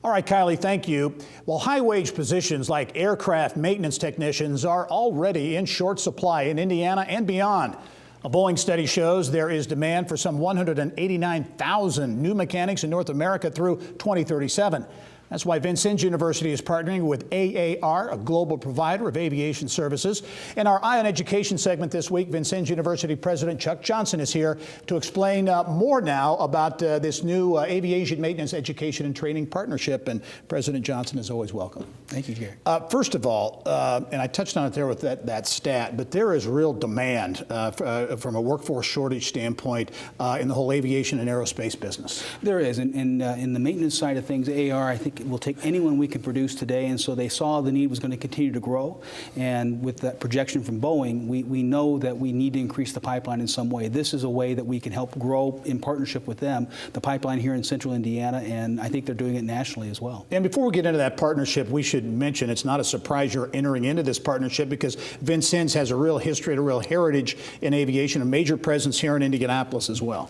All right, Kylie, thank you. Well, high-wage positions like aircraft maintenance technicians are already in short supply in Indiana and beyond. A Boeing study shows there is demand for some 189,000 new mechanics in North America through 2037. That's why Vincennes University is partnering with AAR, a global provider of aviation services. In our Eye on Education segment this week, Vincennes University President Chuck Johnson is here to explain more now about this new aviation maintenance education and training partnership. And President Johnson is always welcome. Thank you, Gary. First of all, and I touched on it there with that stat, but there is real demand from a workforce shortage standpoint in the whole aviation and aerospace business. There is, and in the maintenance side of things, AAR, I think, will take anyone we can produce today, and so they saw the need was going to continue to grow. And with that projection from Boeing, we know that we need to increase the pipeline in some way. This is a way that we can help grow in partnership with them, the pipeline here in central Indiana, and I think they're doing it nationally as well. And before we get into that partnership, we should mention it's not a surprise you're entering into this partnership because Vincennes has a real history and a real heritage in aviation, a major presence here in Indianapolis as well.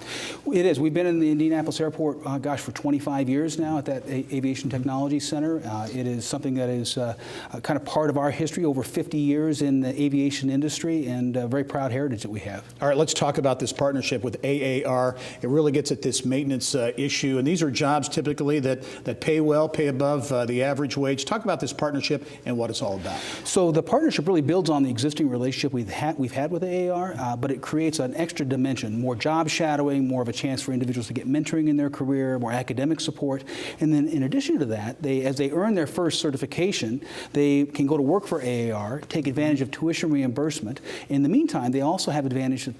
It is. We've been in the Indianapolis airport, for 25 years now at that Aviation Technology Center. It is something that is kind of part of our history, over 50 years in the aviation industry, and a very proud heritage that we have. All right, let's talk about this partnership with AAR. It really gets at this maintenance issue, and these are jobs typically that pay well, pay above the average wage. Talk about this partnership and what it's all about. So the partnership really builds on the existing relationship we've had with AAR, but it creates an extra dimension, more job shadowing, more of a chance for individuals to get mentoring in their career, more academic support, and then in addition to that, as they earn their first certification, they can go to work for AAR, take advantage of tuition reimbursement. In the meantime, they also have advantage of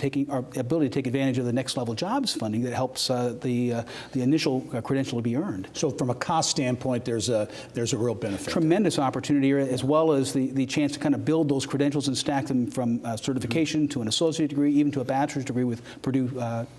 ability to take advantage of the next level jobs funding that helps the initial credential to be earned. So from a cost standpoint, there's a real benefit. Tremendous opportunity here, as well as the chance to kind of build those credentials and stack them from certification to an associate degree, even to a bachelor's degree with Purdue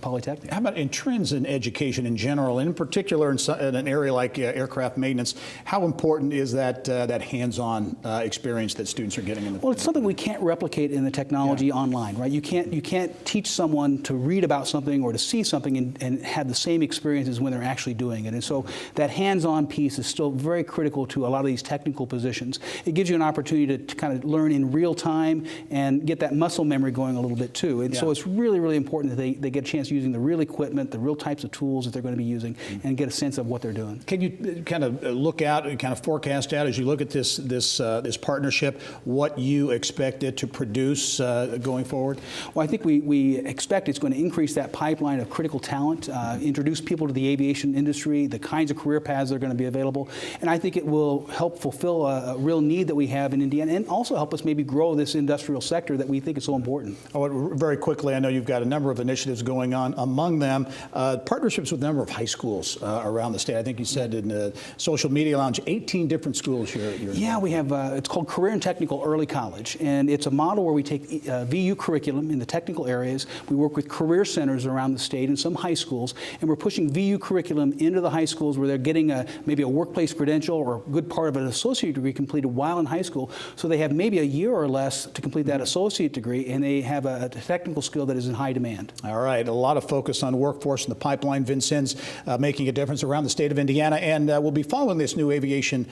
Polytechnic. How about in trends in education in general, and in particular in an area like aircraft maintenance? How important is that hands-on experience that students are getting in the Well, it's something we can't replicate in the technology online, right? You can't teach someone to read about something or to see something and have the same experience as when they're actually doing it. And so that hands-on piece is still very critical to a lot of these technical positions. It gives you an opportunity to kind of learn in real time and get that muscle memory going a little bit too. And so it's really, really important that they get a chance using the real equipment, the real types of tools that they're going to be using, and get a sense of what they're doing. Can you kind of look out and kind of forecast out as you look at this partnership what you expect it to produce going forward? Well, I think we expect it's going to increase that pipeline of critical talent, introduce people to the aviation industry, the kinds of career paths that are going to be available, and I think it will help fulfill a real need that we have in Indiana, and also help us maybe grow this industrial sector that we think is so important. Oh, very quickly, I know you've got a number of initiatives going on. Among them, partnerships with a number of high schools around the state. I think you said in the social media lounge, 18 different schools you're Yeah, we have, it's called Career and Technical Early College, and it's a model where we take VU curriculum in the technical areas. We work with career centers around the state and some high schools, and we're pushing VU curriculum into the high schools where they're getting maybe a workplace credential or a good part of an associate degree completed while in high school, so they have maybe a year or less to complete that associate degree, and they have a technical skill that is in high demand. All right, a lot of focus on workforce in the pipeline. Vincennes making a difference around the state of Indiana, and we'll be following this new aviation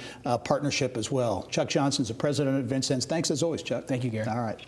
partnership as well. Chuck Johnson's the president of Vincennes. Thanks as always, Chuck. Thank you, Gary. All right.